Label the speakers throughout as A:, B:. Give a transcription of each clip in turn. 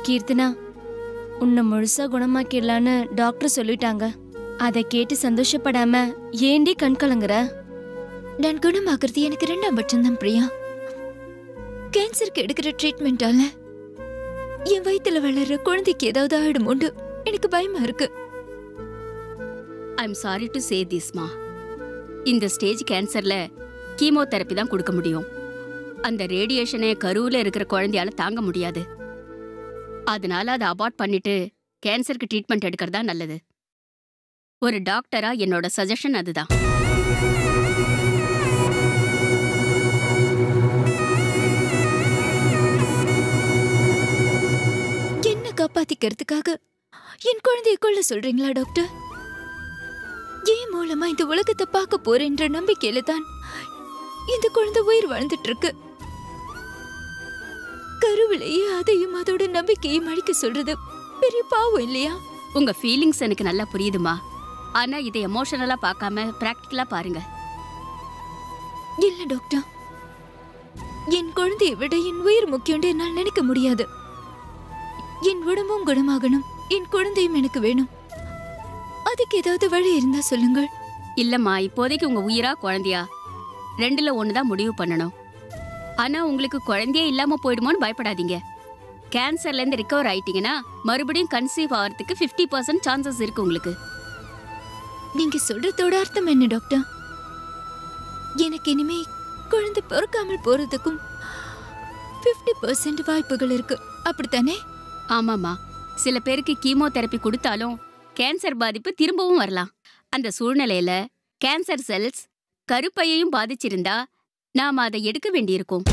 A: கீர்த்தனா, உன்னை முழுசா குணமாக்கிடலான்னு டாக்டர் சொல்லிட்டாங்க. அதை கேட்டு சந்தோஷப்படாம ஏண்டி கண் கலங்குற?
B: நான் குணமாக்குறது எனக்கு 2ஆம் பட்சம்தான் பிரியா. கேன்சருக்கு எடுக்கிற ட்ரீட்மெண்டால என் வயித்துல வளர்ற குழந்தைக்கு ஏதாவது ஆயிடுமோண்டு எனக்கு பயமா இருக்கு.
C: ஐம் சாரி டு சே திஸ்மா. இந்த ஸ்டேஜ் கேன்சர்ல கீமோதெரப்பி தான் கொடுக்க முடியும். அந்த ரேடியேஷனை கருவுல இருக்கிற குழந்தையால தாங்க முடியாது. அதனால அதை அபார்ட் பண்ணிட்டு கேன்சருக்கு ட்ரீட்மெண்ட் எடுக்கிறதா நல்லது. ஒரு டாக்டரா என்னோட சஜஷன் அதுதான்.
B: என்ன காப்பாத்திக்கிறதுக்காக என் குழந்தைய கொள்ள சொல்றீங்களா டாக்டர்? ஏன் மூலமா இந்த உலகத்தை பார்க்க போறேன்ற நம்பிக்கையில தான் இந்த குழந்தை உயிர் வாழ்ந்துட்டு இருக்கு. கருவிலேயே அதையும் அதோட நம்பிக்கையும் அழிக்க சொல்றது பெரிய பாவம் இல்லையா?
C: உங்க ஃபீலிங்ஸ் எனக்கு நல்லா புரியுதுமா. ஆனா இதை எமோஷனலா பார்க்காம பிராக்டிகலா பாருங்க.
B: இல்ல டாக்டர், என் குழந்தையை விட என் உயிர் முக்கியம் என்னால் நினைக்க முடியாது. என் உடம்பும் குணமாகணும், என் குழந்தையும் எனக்கு வேணும். அதுக்கு ஏதாவது வழி இருந்தா சொல்லுங்கள்.
C: இல்லம்மா, இப்போதைக்கு உங்க உயிரா குழந்தையா 2ல 1 தான் முடிவு பண்ணணும். ஆனா உங்களுக்கு குழந்தையே இல்லாம போயிடுமோன்னு பயப்படாதீங்க. கேன்சர்ல இருந்து ரிகவர் ஆயிட்டீங்கன்னா மறுபடியும் கன்சீவ் ஆகிறதுக்கு 50% சான்சஸ் இருக்கு உங்களுக்கு.
B: நீங்க சொல்றதோட அர்த்தம் என்ன டாக்டர்? எனக்கு இனிமே குழந்தை பிறக்காமல் போறதுக்கும் 50% வாய்ப்புகள் இருக்கு, அப்படித்தானே?
C: ஆமாமா, சில பேருக்கு கீமோதெரப்பி கொடுத்தாலும் கேன்சர் பாதிப்பு திரும்பவும் வரலாம். அந்த சூழ்நிலையில கேன்சர் செல்ஸ் கருப்பையையும் பாதிச்சிருந்தா நாம அதை எடுக்க வேண்டியிருக்கும்.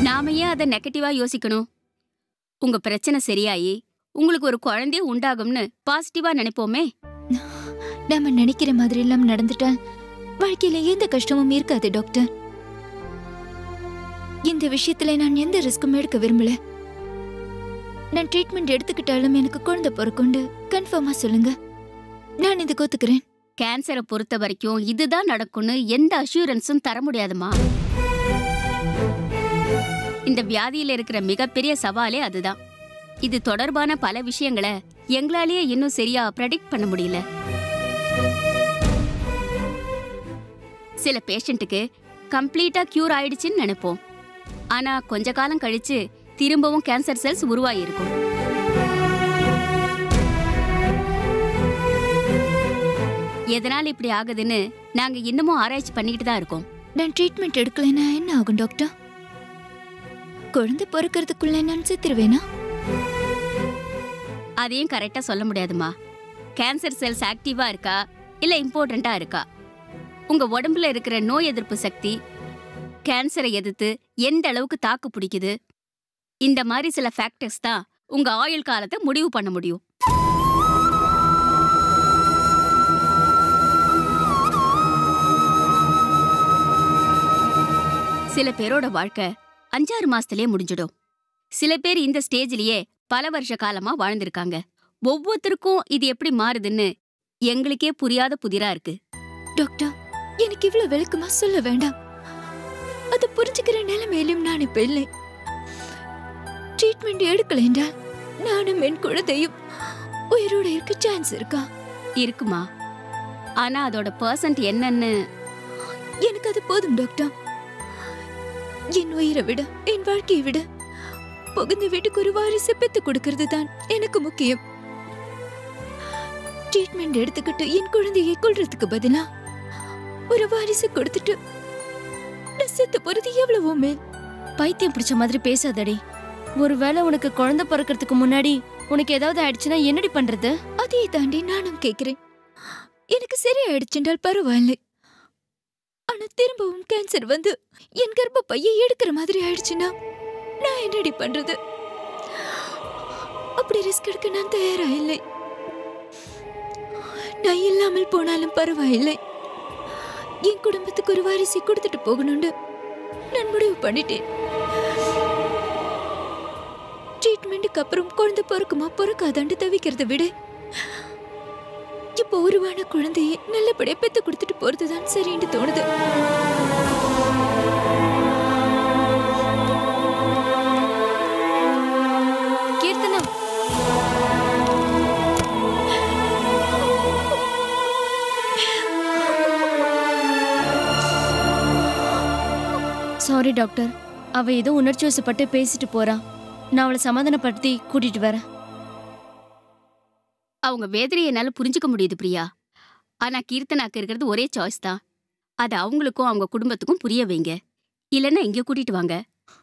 C: நாம ஏன் அதை நெகட்டிவா யோசிக்கணும்? உங்க பிரச்சனை சரியாயி உங்களுக்கு ஒரு குழந்தைய உண்டாகும்னு பாசிட்டிவா நினைப்போமே.
B: நாம நினைக்கிற மாதிரி எல்லாம் நடந்துட்டால் வாழ்க்கையில எந்த கஷ்டமும் இருக்காது டாக்டர். இந்த விஷயத்துல நான் எந்த ரிஸ்க்கும் எடுக்க விரும்பல. நான் ட்ரீட்மெண்ட் எடுத்துக்கிட்டாலும் எனக்கு குழந்தை பிறக்குண்டு கன்ஃபார்மா சொல்லுங்க, நான் இதுக்கு ஒத்துக்கிறேன்.
C: கேன்சரை பொறுத்த வரைக்கும் இதுதான் நடக்கும்னு எந்த அஷூரன்ஸும் தர முடியாதுமா. இந்த வியாதியில இருக்கிற மிகப்பெரிய சவாலே அதுதான். இது தொடர்பான பல விஷயங்களை எங்களாலேயே இன்னும் சரியா ப்ரெடிக்ட் பண்ண முடியல. சில பேஷண்ட்டுக்கு கம்ப்ளீட்டா கியூர் ஆயிடுச்சுன்னு நினைப்போம். ஆனா கொஞ்ச காலம் கழிச்சு திரும்பவும் கேன்சர் செல்ஸ் உருவாயிருக்கும். எதனால இப்படி ஆகுதுன்னு நாங்க இன்னமும் ஆராய்ச்சி பண்ணிக்கிட்டு தான் இருக்கோம்.
B: நான் ட்ரீட்மெண்ட் எடுக்கலைன்னா என்ன ஆகும் டாக்டர்? குழந்தை பிறக்கிறதுக்குள்ள நான் செத்துருவேனா?
C: அதையும் கரெக்டா சொல்ல முடியாதுமா. கேன்சர் செல்ஸ் ஆக்டிவா இருக்கா இல்ல இம்பார்ட்டண்டா இருக்கா, உங்க உடம்புல இருக்கிற நோய் எதிர்ப்பு சக்தி கேன்சரை எதிர்த்து எந்த அளவுக்கு தாக்கு பிடிக்குது, இந்த மாதிரி சில ஃபேக்டர்ஸ் தான் உங்க ஆயுள் காலத்தை முடிவு பண்ண முடியும். சில பேரோட வாழ்க்கை 5-6 மாசத்திலே முடிஞ்சிடும். சில பேர் இந்த ஸ்டேஜ்லயே பல வருஷ காலமா வாழ்ந்திருக்காங்க. ஒவ்வொருத்தருக்கும் இது எப்படி மாறுதுன்னு எங்களுக்கே புரியாத புதிரா இருக்கு.
B: டாக்டர், எனக்கு இவ்வளவு விளக்கமா சொல்ல வேண்டாம். அதை புரிஞ்சுக்கிற நிலைமையிலும் நான் இப்ப இல்லை. ட்ரீட்மெண்ட் எடுக்கல என்றால் நானும் என் குழந்தையும் உயிரோட இருக்க சான்ஸ் இருக்கா?
C: இருக்குமா, ஆனா அதோட பர்சன்ட் என்னன்னு
B: எனக்கு அது போதும் டாக்டர். என் உயிரை விட, என் வாழ்க்கையை விட புகுந்த வீட்டுக்கு ஒரு வாரிசு பெத்து கொடுக்கிறது தான் எனக்கு முக்கியம். ட்ரீட்மெண்ட் எடுத்துக்கிட்டு என் குழந்தையை கொல்றதுக்கு பதிலா ஒரு வாரிசு கொடுத்துட்டு செத்து போறது எவ்வளவோ மேல்.
A: பைத்தியம் பிடிச்ச மாதிரி பேசாதடி. ஒருவேளை உனக்கு குழந்தை பிறக்கிறதுக்கு முன்னாடி உனக்கு ஏதாவது ஆயிடுச்சுன்னா என்னடி பண்றது?
B: அதே தாண்டி நானும் கேக்குறேன். எனக்கு சரியாயிடுச்சுன்றால் பரவாயில்லை. ஆனா திரும்பவும் கேன்சர் வந்து என் கர்ப்ப பையை எடுக்கிற மாதிரி ஆயிடுச்சுன்னா நான் என்னடி பண்றது? அப்படி ரிஸ்க் எடுக்க நான் தயாரா இல்லை. நான் இல்லாமல் போனாலும் பரவாயில்லை, என் குடும்பத்துக்கு ஒரு வாரிசை கொடுத்துட்டு போகணும்னு நான் முடிவு பண்ணிட்டேன். ட்ரீட்மெண்ட்டுக்கு அப்புறம் குழந்தை பிறக்குமா பிறக்காதாண்டு தவிக்கிறத விட இப்போ உருவான குழந்தையை நல்லபடியா பெத்து கொடுத்துட்டு போறதுதான் சரின்னு தோணுது.
A: கீர்த்தனா, சாரி டாக்டர், அவ ஏதோ உணர்ச்சி வசப்பட்டு பேசிட்டு போறா. நான் அவளை சமாதானப்படுத்தி கூட்டிட்டு வரேன்.
C: அவங்க வேதனையை என்னால புரிஞ்சுக்க முடியுது பிரியா. ஆனா கீர்த்தனாக்கு இருக்கிறது ஒரே சாய்ஸ் தான். அது அவங்களுக்கும் அவங்க குடும்பத்துக்கும் புரிய வைங்க. இல்லைன்னா இங்க கூட்டிட்டு வாங்க,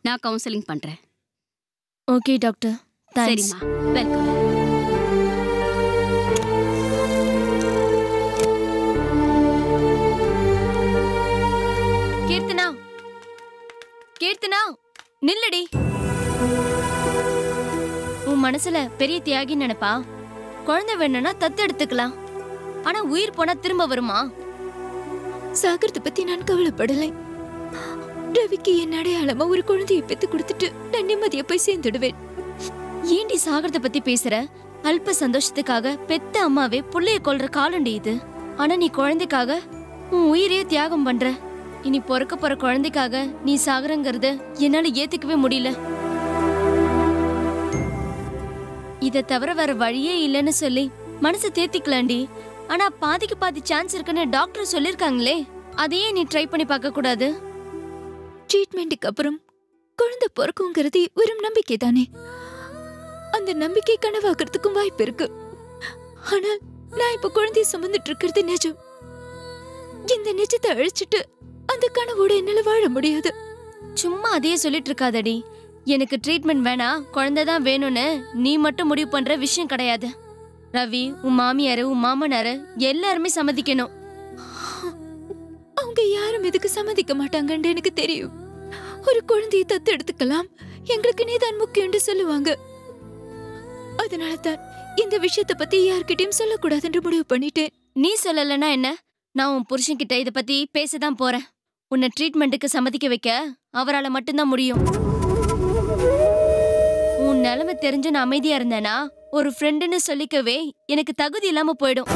C: நான் கவுன்சிலிங் பண்றேன்.
A: Okay doctor, thanks.
C: சரிம்மா, வெல்கம்.
A: கீர்த்தனா, கீர்த்தனா நில்லடி. உன் மனசுல பெரிய தியாகி நினைப்பா. குழந்தை வேணும்னா தத்து எடுத்துக்கலாம். ஆனா உயிர் போனா திரும்ப வருமா?
B: சாகரத்தை பத்தி நான் கவலைப்படலை. ரவிக்கு என் அடையாளமா ஒரு குழந்தையை பெத்து கொடுத்துட்டு நான் நிம்மதியா போய் சேர்ந்துடுவேன்.
A: ஏண்டி சாகரத்தை பத்தி பேசுற? அல்ப சந்தோஷத்துக்காக பெத்த அம்மாவே புள்ளைய கொல்ற காலண்டி இது. ஆனா நீ குழந்தைக்காக உன் உயிரையே தியாகம் பண்ற. இனி பொறுக்க போற குழந்தைக்காக நீ சாகரங்கிறது என்னால ஏத்துக்கவே முடியல. இத தவிர வேற வழியே இல்லைன்னு சொல்லி மனசை தேத்திக்கலாண்டி. ஆனா பாதிக்கு பாதி சான்ஸ் இருக்குன்னு டாக்டர் சொல்லிருக்காங்களே, அதையே நீ ட்ரை பண்ணி பார்க்க கூடாது?
B: ட்ரீட்மெண்ட்டுக்கு அப்புறம் குழந்தை பிறக்குங்கிறது ஒரு நம்பிக்கை தானே. அந்த நம்பிக்கை கனவாகிறதுக்கும் வாய்ப்பு இருக்கு. ஆனால் நான் இப்ப குழந்தைய சுமந்துட்டு இருக்கிறது நிஜம். இந்த நிஜத்தை அழிச்சிட்டு அந்த கனவோட என்னால வாழ முடியாது.
A: சும்மா அதையே சொல்லிட்டு இருக்காதடி. எனக்கு ட்ரீட்மெண்ட் வேணா, குழந்தைதான் வேணும்னு நீ மட்டும் முடிவு பண்ற விஷயம் கிடையாது. ரவி, உன் மாமியாரு, உன் மாமனாரு எல்லாருமே சம்மதிக்கணும்.
B: அவங்க யாரும் இதுக்கு சம்மதிக்க மாட்டாங்கன்னு எனக்கு தெரியும். ஒரு குழந்தையை தத்து எடுத்துக்கலாம், எங்களுக்கு நீதான் முக்கியம்னு சொல்லுவாங்க. அதனாலதான் இந்த விஷயத்த பத்தி யார்கிட்டயும் சொல்லக்கூடாதுன்னு முடிவு பண்ணிட்டேன்.
A: நீ சொல்லலன்னா என்ன? நான் உன் புருஷன்கிட்ட இத பத்தி பேசதான் போறேன். உன்னை ட்ரீட்மெண்ட்டுக்கு சம்மதிக்க வைக்க அவரால மட்டும்தான் முடியும். உன் நிலைமை தெரிஞ்சு நான் அமைதியா இருந்தேனா ஒரு ஃப்ரெண்டுன்னு சொல்லிக்கவே எனக்கு தகுதி இல்லாம போயிடும்.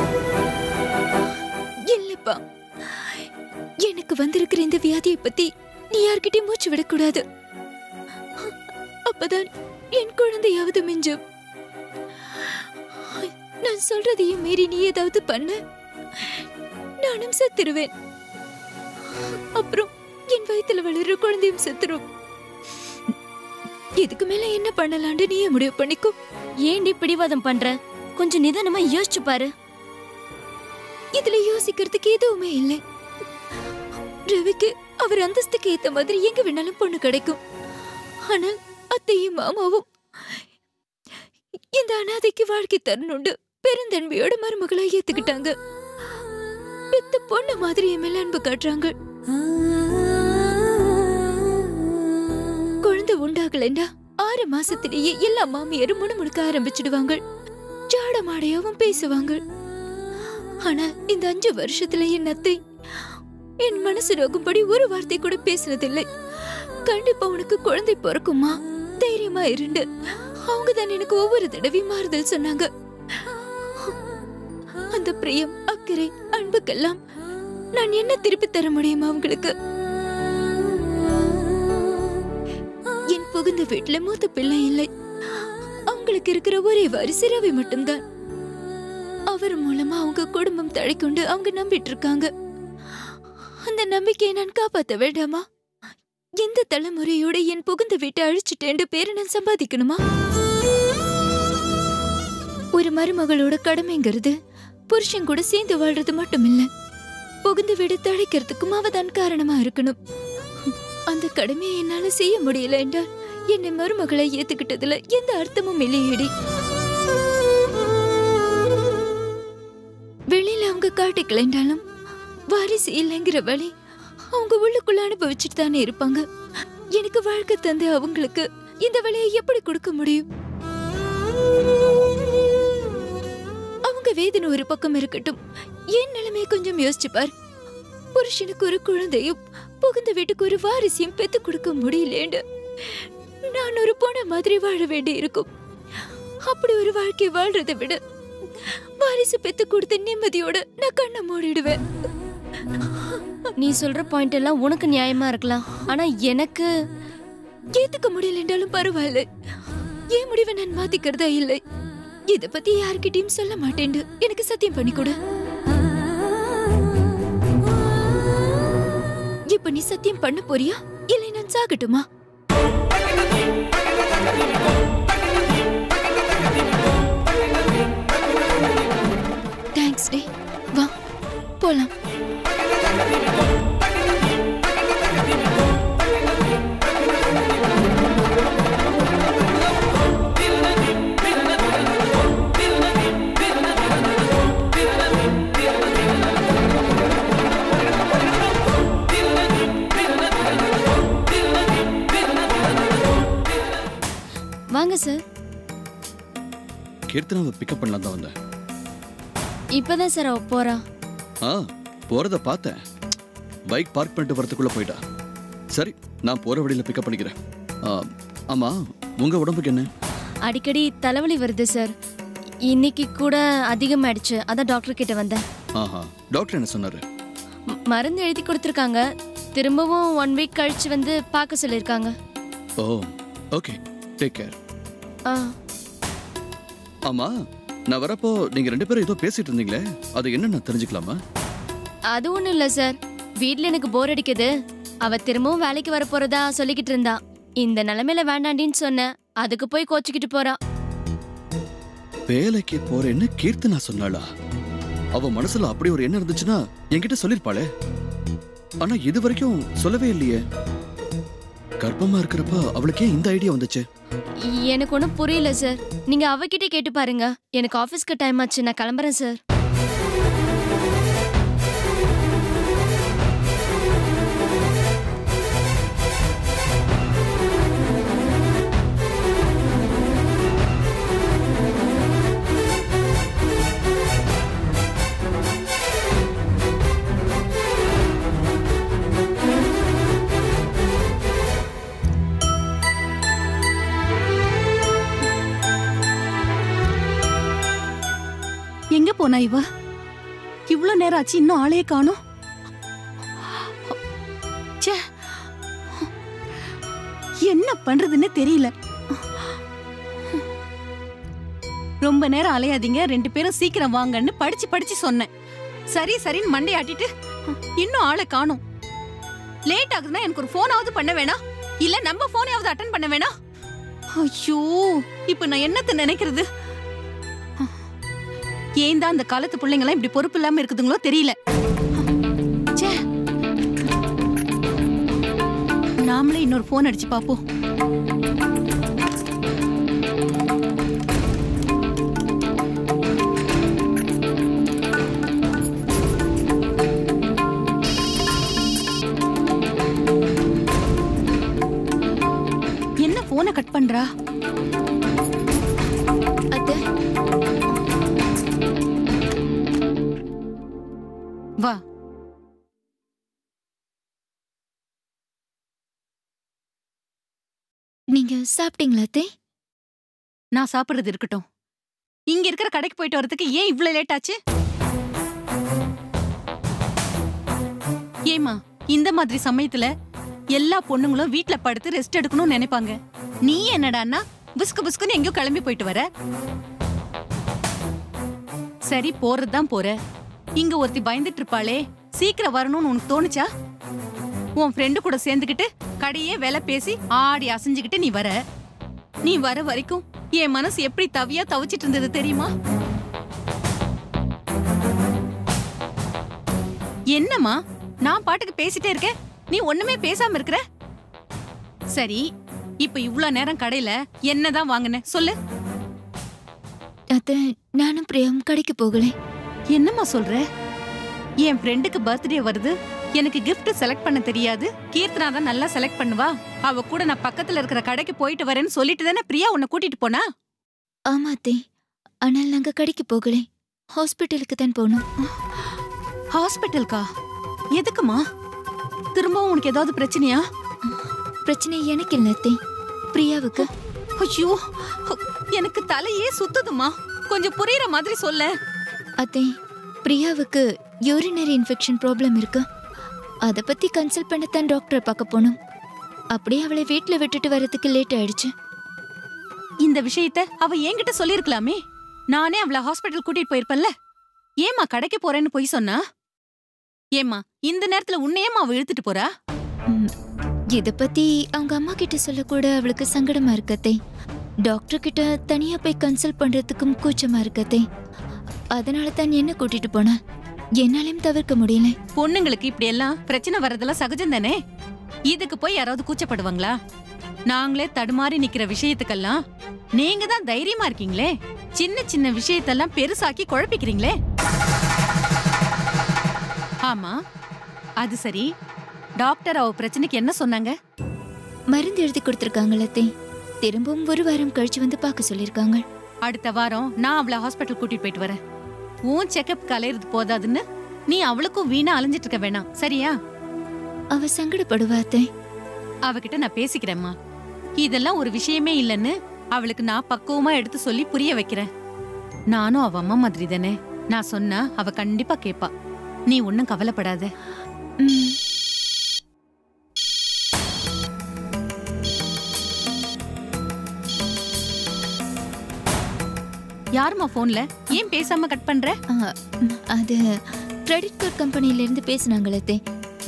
B: இல்லப்பா, எனக்கு வந்திருக்கிற இந்த வியாதியை பத்தி நீ யார்கிட்டயும் மூச்சு விடக்கூடாது. அப்பதான் என் குழந்தையாவது மிஞ்சும். நான் சொல்றதையும் மீறி நீ ஏதாவது பண்ண, நானும் செத்துருவேன். அப்புறம் என் வயித்துல வளர்ற குழந்தையும் செத்துரும். இதுக்கு மேல என்ன பண்ணலான்னு நீயே முடிவு பண்ணிக்கோ.
A: ஏண்டி பிடிவாதம் பண்ற? கொஞ்சம் நிதானமா யோசிச்சு பாரு.
B: இதுல யோசிக்கிறதுக்கு எதுவுமே இல்லை. ரவிக்கு அவர் அந்தஸ்துக்கு ஏத்த மாதிரி எங்க வேணாலும் பொண்ணு கிடைக்கும். ஆனால் அத்தையும் மாமாவும் இந்த அனாதைக்கு வாழ்க்கை தரணுண்டு பெருந்தன்மையோட மருமகளை ஏத்துக்கிட்டாங்க. பெத்த பொண்ணு மாதிரி என் மேல அன்பு காட்டுறாங்க. குழந்தை உண்டாகலண்டா 6 மாசத்திலேயே எல்லா மாமியாரும் முணுமுணுக்க ஆரம்பிச்சிடுவாங்க. ஜாடமாடையாவும் பேசுவாங்க. ஆனா இந்த 5 வருஷத்துல என் அத்தை என் மனசு நோக்கும்படி ஒரு வார்த்தை கூட பேசினதில்லை. கண்டிப்பா உனக்கு குழந்தை பிறக்குமா, தைரியமா இருந்து அவங்கதான் எனக்கு ஒவ்வொரு தடவையும் மாறுதல் சொன்னாங்க. அந்த பிரியம், அக்கறை, அன்புக்கெல்லாம் நான் என்ன திருப்பி தர முடியுமா அவங்களுக்கு? என் புகுந்த வீட்டுல மூத்த பிள்ளை இல்லை. அவங்களுக்கு இருக்கிற ஒரே வாரிசு ரவி மட்டும்தான். அவர் மூலமா அவங்க குடும்பம் தழைக்கொண்டு அவங்க நம்பிட்டு இருக்காங்க. அந்த நம்பிக்கையை நான் காப்பாத்த வேண்டாமா? எந்த தலைமுறையோட என் புகுந்த வீட்டை அழிச்சிட்டேன் பேரை நான் சம்பாதிக்கணுமா? ஒரு மருமகளோட கடமைங்கிறது புருஷன் கூட சேர்ந்து வாழ்றது மட்டும் இல்ல, புகுந்த வீடு தழைக்கிறதுக்கும் அவதான் காரணமா இருக்கணும். அந்த கடமையை என்னால செய்ய முடியல என்றால் என்னை மருமகளை ஏத்துக்கிட்டதுல எந்த அர்த்தமும் இல்லையேடி. வெளியில அவங்க காட்டிக்கலைன்றாலும் வாரிசு இல்லைங்கிற வழி அவங்க உள்ளுக்குள்ள அனுபவிச்சுட்டு தானே இருப்பாங்க. எனக்கு வாழ்க்கை தந்து அவங்களுக்கு இந்த வழியை எப்படி கொடுக்க முடியும்? அவங்க வேதனை ஒரு பக்கம் இருக்கட்டும், என் நிலைமையை கொஞ்சம் யோசிச்சு பார். புருஷனுக்கு ஒரு குழந்தையும் புகுந்த வீட்டுக்கு ஒரு வாரிசையும் பெத்து கொடுக்க முடியலேண்டு நான் ஒரு பொண்ண மாதிரி வாழ வேண்டி இருக்கும். அப்படி ஒரு வாழ்க்கை வாழ்றதை விட வாரிசு பெத்து கொடுத்த நிம்மதியோட நான் கண்ணை மூடிடுவேன்.
A: நீ சொல்ற பாயிண்ட் எல்லாம் உனக்கு நியாயமா இருக்கலாம், ஆனா எனக்கு
B: ஏத்துக்க முடியல என்றாலும் பரவாயில்ல. ஏன் முடிவை நான் மாத்திக்கிறதா இல்லை. இத பத்தி யார்கிட்டயும் சொல்ல மாட்டேன். எனக்கு சத்தியம் பண்ணி கொடு. இப்ப நீ சத்தியம் பண்ண போறியா இல்லை நான் சாகட்டுமா? தேங்க்ஸ் டே. வா போலாம்.
A: வாங்க சார்.
D: கீர்த்தனாவை பிக்கப் பண்ணலாம் தான் வந்தேன்.
A: இப்பதான் சார் அவ போறா.
D: போறத பார்த்தேன். பைக் பார்க் பண்ணிட்டு வரதுக்குள்ள போயிட்டா. சரி, நான் போற வழியில பிக்கப் பண்ணிக்கிறேன். ஆமா, உங்க உடம்புக்கு என்ன?
A: அடிக்கடி தலைவலி வருது சார். இன்னைக்கு கூட அதிகமாயிடுச்சு, அதான் டாக்டர் கிட்ட வந்தேன்.
D: டாக்டர் என்ன சொன்னாரு?
A: மருந்து எழுதி கொடுத்துருக்காங்க. திரும்பவும் 1 வீக் கழிச்சு வந்து பார்க்க சொல்லியிருக்காங்க.
D: ஓ ஓகே, டேக் கேர். ஆமா, நான் வரப்போ நீங்க 2 பேரும் ஏதோ பேசிட்டு இருந்தீங்களே, அது என்ன நான் தெரிஞ்சுக்கலாமா?
A: அது ஒண்ணும் இல்ல சார். வீட்ல எனக்கு போர் அடிக்குது. அவ திரும்பவும் வேலைக்கு வர போறதா சொல்லிக்கிட்டு இருந்தா. இந்த நிலைமையில வேண்டாண்டின்னு சொன்னேன். அதுக்கு போய் கோச்சிக்கிட்டு போறா.
D: வேலைக்கு போறேன்னு கீர்த்தனா சொன்னாளா? அவ மனசுல அப்படி ஒரு எண்ணம் இருந்துச்சுன்னா என்கிட்ட சொல்லிருப்பாளே. ஆனா இது வரைக்கும் சொல்லவே இல்லையே. கர்ப்பமா இருக்கிறப்ப அவளுக்கே இந்த ஐடியா வந்துச்சு?
A: எனக்கு ஒன்றும் புரியல சார். நீங்க அவகிட்டே கேட்டு பாருங்க. எனக்கு ஆபீஸ்க்கு டைம் ஆச்சு, நான் கிளம்புறேன் சார்.
E: எங்க போனா இவ? இவ்ளோ நேரம் ஆச்சு, இன்னும் ஆளே காணோம். என்ன பண்றதுன்னு தெரியல. ரொம்ப நேரம் அலையாதீங்க, 2 பேரும் சீக்கிரம் வாங்கன்னு படிச்சு சொன்னேன். சரி சரின்னு மண்டை ஆட்டிட்டு இன்னும் ஆளை காணோம். லேட் ஆகுதுன்னா எனக்கு ஒரு போனாவது பண்ண வேணாம், இல்ல நம்ம போனையாவது அட்டன் பண்ண வேணாம். ஐயோ, இப்ப நான் என்னத்த நினைக்கிறது? ஏன் தான் அந்த காலத்து பிள்ளைங்களாம் இப்படி பொறுப்பு இல்லாம இருக்குதுங்களோ தெரியல. நாமளே இன்னொரு போன் அடிச்சு பாப்போம். என்ன போனை கட் பண்றா?
B: அத்தை,
E: வா.
B: நீங்க சாப்பிட்டீங்களா அத்தை?
E: நான் சாப்பிடுறது இருக்கட்டும். இங்க இருக்கிற கடைக்கு போயிட்டு வரதுக்கு ஏன் இவ்வளவு லேட் ஆச்சு? ஏமா, இந்த மாதிரி சமயத்துல எல்லா பொண்ணுங்களும் வீட்ல படுத்து ரெஸ்ட் எடுக்கணும்னு நினைப்பாங்க. நீ என்னடான்னா புஸ்கு புஸ்குன்னு எங்கேயோ கிளம்பி போயிட்டு வர. சரி, போறதுதான் போற. இங்க ஒருத்தி பயந்துட்டு இருப்பாளே, சீக்கிரம் வரணும்னு உனக்கு தோணுச்சா? உன் ஃப்ரெண்டு கூட சேர்ந்துக்கிட்டு கடையே வேலை பேசி ஆடி அசைஞ்சுக்கிட்டு நீ வர வரைக்கும் என் மனசு எப்படி தவியா தவிச்சிட்டு இருந்தது தெரியுமா? என்னம்மா, நான் பாட்டுக்கு பேசிட்டே இருக்கேன், நீ ஒண்ணுமே பேசாம இருக்கிற? சரி, இப்ப இவ்வளவு நேரம் கடையில என்னதான் வாங்குன சொல்லு.
B: அத்தை, நானும் பிரியாவும் கடைக்கு போகல.
E: என்னம்மா சொல்ற? என் ஃப்ரெண்டுக்கு பர்த்டே வருது, எனக்கு gift செலக்ட் பண்ண தெரியாது, கீர்த்தனா தான் நல்லா செலக்ட் பண்ணுவா, அவ கூட நான் பக்கத்துல இருக்கிற கடைக்கு போயிட்டு வரேன்னு சொல்லிட்டு தானே பிரியா உன்னை கூட்டிட்டு போனா?
B: ஆமா அத்தை, ஆனால் நாங்க கடைக்கு போகல, ஹாஸ்பிட்டலுக்கு தான் போனோம்.
E: ஹாஸ்பிட்டலுக்கா? எதுக்குமா? திரும்பவும் உனக்கு ஏதாவது பிரச்சனையா?
B: பிரச்சனை எனக்கு இல்ல அத்தை, பிரியாவுக்கு.
E: ஐயோ, எனக்கு தலையே சுத்துதுமா, கொஞ்சம் புரியுற மாதிரி சொல்ல.
B: அத்தை, பிரியாவுக்கு யூரினரி இன்ஃபெக்ஷன் ப்ராப்ளம் இருக்கு. அதை பத்தி கன்சல்ட் பண்ணத்தான் டாக்டரை பார்க்க போனோம். அப்படியே அவளை வீட்டுல விட்டுட்டு வரதுக்கு லேட் ஆயிடுச்சு.
E: இந்த விஷயத்த அவ என்கிட்ட சொல்லிருக்கலாமே. நானே அவளை ஹாஸ்பிட்டல் கூட்டிட்டு போயிருப்பேன்ல. ஏமா கடைக்கு போறேன்னு போய் சொன்னா? ஏமா இந்த நேரத்துல உன்னையேமா அவ இழுத்துட்டு போறா?
B: இத பத்தி அவங்க அம்மா கிட்ட சொல்லக்கூட அவளுக்கு சங்கடமா இருக்கத்தே. டாக்டர் கிட்ட தனியா போய் கன்சல்ட் பண்றதுக்கும் கூச்சமா இருக்கத்தே. அதனால தான் என்ன கூட்டிட்டு போன. என்னாலையும் தவிர்க்க முடியல.
E: பொண்ணுங்களுக்கு இப்படி எல்லாம் பிரச்சனை வர்றதெல்லாம் சகஜம் தானே. இதுக்கு போய் யாராவது கூச்சப்படுவாங்களா? நாங்களே தடுமாறி நிக்கிற விஷயத்துக்கெல்லாம் நீங்க தான் தைரியமா இருக்கீங்களே. சின்ன சின்ன விஷயத்தெல்லாம் பெருசாக்கி குழப்பிக்கிறீங்களே. ஆமா, அது சரி. டாக்டர் அவ பிரச்சனைக்கு என்ன சொன்னாங்க?
B: மருந்து எழுதி கொடுத்திருக்காங்களே. திரும்பவும் ஒரு வாரம் கழிச்சு வந்து பார்க்க சொல்லிருக்காங்க.
E: அடுத்த வாரம் நான் அவளை ஹாஸ்பிட்டல் கூட்டிட்டு போயிட்டு வரேன். உன் செக்கப் கலையிறது போதாதுன்னு நீ அவளுக்கும் வீணா அலைஞ்சிட்டு இருக்க வேணாம், சரியா?
B: அவ சங்கடப்படுவாத்தே.
E: அவகிட்ட நான் பேசிக்கிறேம்மா. இதெல்லாம் ஒரு விஷயமே இல்லைன்னு அவளுக்கு நான் பக்குவமா எடுத்து சொல்லி புரிய வைக்கிறேன். நானும் அவ அம்மா மாதிரி தானே. நான் சொன்னா அவ கண்டிப்பா கேப்பா. நீ ஒன்னும் கவலைப்படாத. யாருமா போன்ல? ஏன் பேசாம கட் பண்ற?
B: அது கிரெடிட் கார்டு கம்பெனில இருந்து பேசினாங்களே.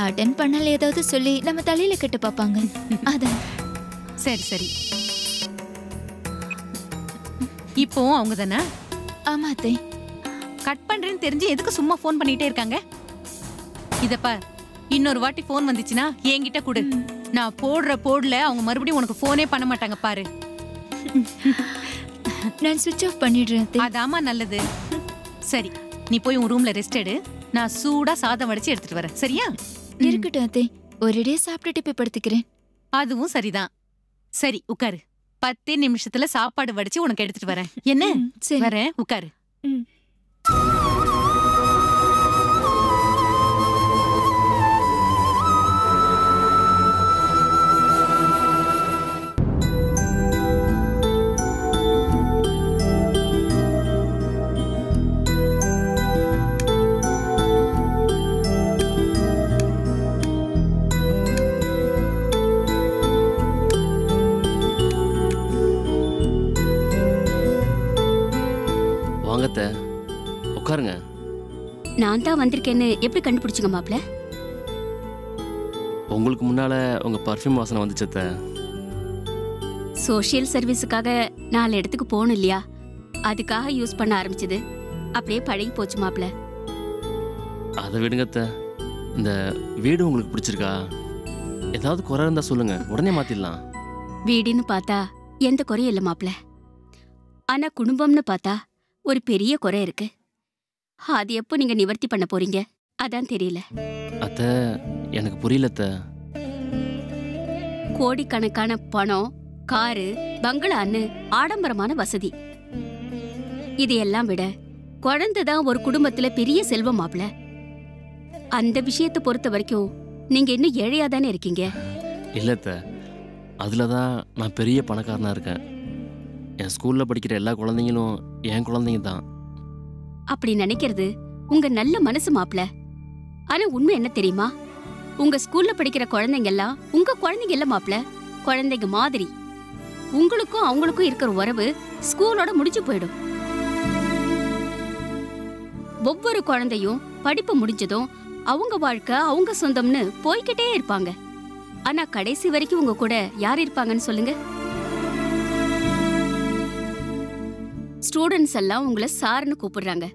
B: அட்டென்ட் பண்ணல ஏதாவது சொல்லி நம்ம தலையில கட்ட பாப்பாங்க. அதான்.
E: சரி சரி. இப்போ அவங்க தானே?
B: ஆமா அத்தை.
E: கட் பண்றேன்னு தெரிஞ்சு எதுக்கு சும்மா போன் பண்ணிட்டே இருக்காங்க? இத பார், இன்னொரு வாட்டி போன் வந்துச்சுன்னா என்கிட்ட கொடு. நான் போடல அவங்க மறுபடியும் உனக்கு போனே பண்ண மாட்டாங்க பாரு.
B: நான் ஸ்விட்ச் ஆஃப் பண்ணிடுறேன்.
E: அதாமா நல்லது. சரி, நீ போய் உன் ரூம்ல ரெஸ்ட் எடு. நான் சூடா சாதம் வடிச்சு எடுத்துட்டு வரேன், சரியா?
B: இருக்கட்டும் அத்தை. ஒரேடியா சாப்பிட்டுட்டு போய் படுத்துக்கிறேன்.
E: அதுவும் சரிதான். சரி உட்காரு. 10 நிமிஷத்துல சாப்பாடு வடிச்சு உனக்கு எடுத்துட்டு வரேன். என்ன? வரேன், உட்காரு.
F: உட்காருங்க.
C: நான் தான் வந்திருக்கேன்னு எப்படி கண்டுபிடிச்சுங்க மாப்ள?
F: உங்களுக்கு முன்னால உங்க பர்ஃப்யூம் வாசனை வந்துச்சத்த.
C: சோஷியல் சர்வீஸுக்காக 4 இடத்துக்கு போகணும் இல்லையா, அதுக்காக யூஸ் பண்ண ஆரம்பிச்சது. அப்படியே பழகி போச்சு மாப்ள.
F: அதை விடுங்கத்த. இந்த வீடு உங்களுக்கு பிடிச்சிருக்கா? ஏதாவது குறை இருந்தா சொல்லுங்க, உடனே மாத்திடலாம்.
C: வீடுன்னு பார்த்தா எந்த குறையும் இல்லை மாப்ள. ஆனா குடும்பம்னு பார்த்தா ஒரு பெரிய குறை இருக்கு. அது எப்போ நீங்க நிவர்த்தி பண்ண போறீங்க அதான் தெரியல.
F: அத்த, எனக்கு புரியலத்த.
C: கோடிக்கணக்கான பணம், காரு, பங்களான்னு ஆடம்பரமான வசதி, இதையெல்லாம் விட குழந்தைதான் ஒரு குடும்பத்துல பெரிய செல்வம் மாப்ள. அந்த விஷயத்தை பொறுத்த வரைக்கும் நீங்க இன்னும் ஏழையாதானே இருக்கீங்க.
F: இல்லத்த, அதுலதான் நான் பெரிய பணக்காரனா இருக்கேன். என் ஸ்கூல்ல படிக்கிற எல்லா குழந்தைங்களும் என் குழந்தைங்க தான்.
C: அப்படி நினைக்கிறது உங்க நல்ல மனசு மாப்ள. ஆனா உண்மை என்ன தெரியுமா? உங்க ஸ்கூல்ல படிக்கிற குழந்தைங்க எல்லாம் உங்க குழந்தைங்க இல்ல மாப்ள, குழந்தைங்க மாதிரி. உங்களுக்கும் அவங்களுக்கும் இருக்கிற உறவு ஸ்கூலோட முடிஞ்சு போயிடும். ஒவ்வொரு குழந்தையும் படிப்பு முடிஞ்சதும் அவங்க வாழ்க்கை அவங்க சொந்தம்னு போய்கிட்டே இருப்பாங்க. ஆனா கடைசி வரைக்கும் உங்க கூட யார் இருப்பாங்கன்னு சொல்லுங்க? ஸ்டூடெண்ட்ஸ் எல்லாம் உங்களை சார்னு கூப்பிடுறாங்க,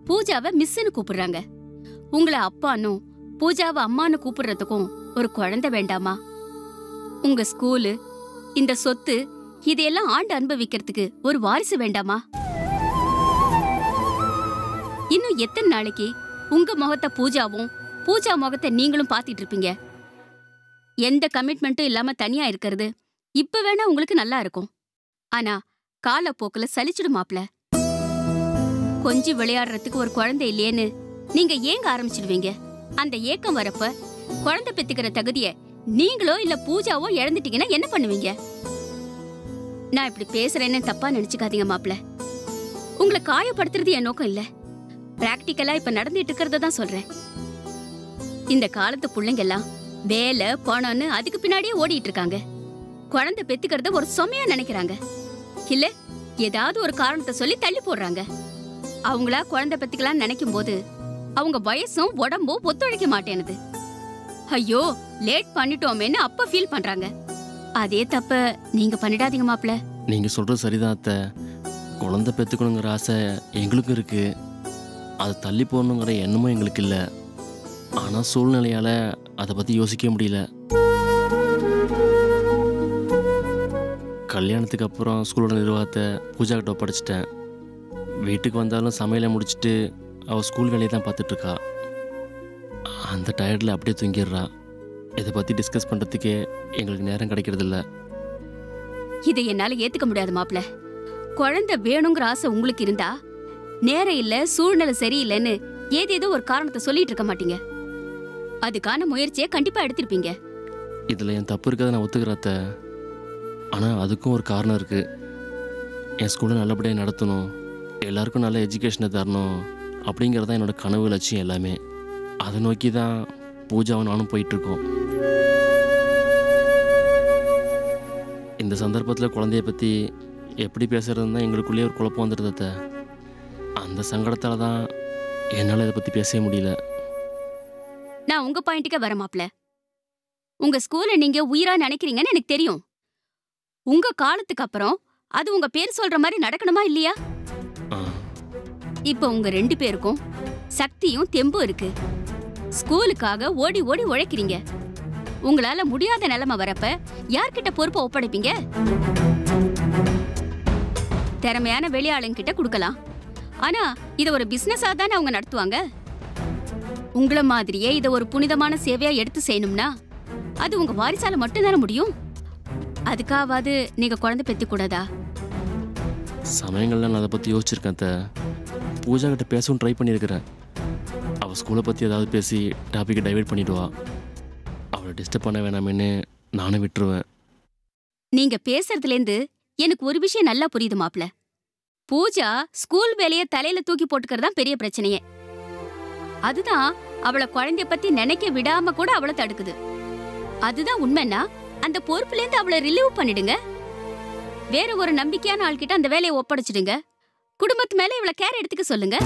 C: பூஜாவை மிஸ்ன்னு கூப்பிடுறாங்க. உங்களை அப்பானும் பூஜாவை அம்மான்னு கூப்பிடுறதுக்கும் ஒரு குழந்தை வேண்டாமா? உங்க ஸ்கூலு, இந்த சொத்து, இதையெல்லாம் ஆண்டு அனுபவிக்கிறதுக்கு ஒரு வாரிசு வேண்டாமா? இன்னும் எத்தனை நாளைக்கு உங்க முகத்தை பூஜாவும் பூஜா முகத்தை நீங்களும் பாத்திட்டு இருப்பீங்க? எந்த கமிட்மெண்ட்டும் இல்லாம தனியா இருக்கிறது இப்ப வேணா உங்களுக்கு நல்லா இருக்கும். ஆனா காலப்போக்குல சலிச்சிடுமாப்ல. கொஞ்சி விளையாடுறதுக்கு ஒரு குழந்தை இல்லையேன்னு நீங்க ஏங்க ஆரம்பிச்சிடுவீங்க. அந்த ஏக்கம் வரப்ப குழந்தை பெத்துக்கிற தகுதிய நீங்களோ இல்ல பூஜாவோ இழந்துட்டீங்கன்னா என்ன பண்ணுவீங்க? நான் இப்படி பேசுறேன்னு தப்பா நினைச்சுக்காதீங்க மாப்ள. உங்களை காயப்படுத்துறது என் நோக்கம் இல்ல. பிராக்டிக்கலா இப்ப நடந்துட்டு இருக்கிறத தான் சொல்றேன். இந்த காலத்து பிள்ளைங்க எல்லாம் வேலை பணம்னு அதுக்கு பின்னாடியே ஓடிட்டு இருக்காங்க. குழந்தை பெத்துக்கிறத ஒரு சுமையா நினைக்கிறாங்க. இல்ல ஏதாவது ஒரு காரணத்தை சொல்லி தள்ளி போடுறாங்க. அவங்களா குழந்தை பெத்துக்கலாம்னு நினைக்கும் போது அவங்க வயசும் உடம்பும் ஒத்துழைக்க மாட்டேனுது. ஐயோ லேட் பண்ணிட்டோமேன்னு அப்ப ஃபீல் பண்றாங்க. அதே தப்ப நீங்க பண்ணிடாதீங்க மாப்ள.
F: நீங்க சொல்றது சரிதான் அத்தை. குழந்தை பெற்றுக்கணுங்கிற ஆசை எங்களுக்கும் இருக்கு. அதை தள்ளி போடணுங்கிற எண்ணமும் எங்களுக்கு இல்லை. ஆனால் சூழ்நிலையால் அதை பற்றி யோசிக்க முடியல. கல்யாணத்துக்கு அப்புறம் ஸ்கூலோட நிர்வாகத்தை பூஜா கிட்ட ஒப்படைச்சிட்டேன். வீட்டுக்கு வந்தாலும் சமையலை முடிச்சுட்டு அவள் ஸ்கூல் வேலையை தான் பார்த்துட்ருக்கா. அந்த டயர்டில் அப்படியே தூங்கிடுறா. இதை பற்றி டிஸ்கஸ் பண்ணுறதுக்கே எங்களுக்கு நேரம் கிடைக்கிறதில்ல.
C: இதை என்னால ஏத்துக்க முடியாது மாப்ள. குழந்தை வேணுங்கிற ஆசை உங்களுக்கு இருந்தா நேரம் இல்ல சூழ்நிலை சரியில்லைன்னு ஏதேதோ ஒரு காரணத்தை சொல்லிட்டு இருக்க மாட்டீங்க. அதுக்கான முயற்சியை கண்டிப்பா எடுத்திருப்பீங்க.
F: இதில் என் தப்பு இருக்கிறத நான் ஒத்துக்கிறத்த. ஆனால் அதுக்கும் ஒரு காரணம் இருக்குது. என் ஸ்கூலை நல்லபடியாக நடத்தணும், எல்லாருக்கும் நல்ல எஜுகேஷனை தரணும் அப்படிங்கிறது தான் என்னோடய கனவு லட்சியம் எல்லாமே. அதை நோக்கி தான் பூஜாவும் நானும் போயிட்டுருக்கோம். இந்த சந்தர்ப்பத்தில் குழந்தைய பற்றி எப்படி பேசுகிறதுன்னு தான் எங்களுக்குள்ளேயே ஒரு குழப்பம் வந்துடுதத்த. அந்த சங்கடத்தால் தான் என்னால் இதை பற்றி பேசவே முடியல.
C: நான் உங்க பாயிண்ட்டுக்கே வர மாப்ள. உங்க ஸ்கூலை நீங்க உயிரா நினைக்கிறீங்கன்னு எனக்கு தெரியும். உங்க காலத்துக்கு அப்புறம் அது உங்க பேர் சொல்ற மாதிரி நடக்கணுமா இல்லையா? இப்ப உங்க 2 பேருக்கும் சக்தியும் தெம்பும் இருக்கு. ஸ்கூலுக்காக ஓடி ஓடி உழைக்கிறீங்க. உங்களால முடியாத நிலைமை வரப்ப யார்கிட்ட பொறுப்பை ஒப்படைப்பீங்க? திறமையான வெளியாளுங்க கிட்ட கொடுக்கலாம். ஆனா இத ஒரு பிசினஸா தானே அவங்க நடத்துவாங்க. உங்கள மாதிரியே இத ஒரு புனிதமான சேவையா எடுத்து செய்யணும்னா அது உங்க வாரிசால மட்டும்தானே முடியும். அதுக்காவது நீங்க குழந்தை பெத்து கூடாதா?
F: சமயங்கள்ல நான் அதை பற்றி யோசிச்சிருக்கேன். பூஜா கிட்ட பேசவும் ட்ரை பண்ணியிருக்கிறேன். அவள் ஸ்கூலை பற்றி ஏதாவது பேசி டாப்பிக்கை டைவர்ட் பண்ணிடுவா. அவளை டிஸ்டர்ப் பண்ண வேணாமேன்னு நானும் விட்டுருவேன்.
C: நீங்க பேசுறதுலேருந்து எனக்கு ஒரு விஷயம் நல்லா புரியுது மாப்ள. பூஜா ஸ்கூல் வேலையை தலையில தூக்கி போட்டுக்கிறதா பெரிய பிரச்சனையே. அதுதான் அவளை குழந்தைய பத்தி நினைக்க விடாம கூட அவளை தடுக்குது. அதுதான் உண்மைன்னா அந்த பொறுப்புல இருந்து அவளை ரிலீவ் பண்ணிடுங்க. வேற ஒரு நம்பிக்கையான ஆள்கிட்ட அந்த வேலையை ஒப்படைச்சிடுங்க. குடும்பத்து மேல இவளை கேர் எடுத்துக்க சொல்லுங்க.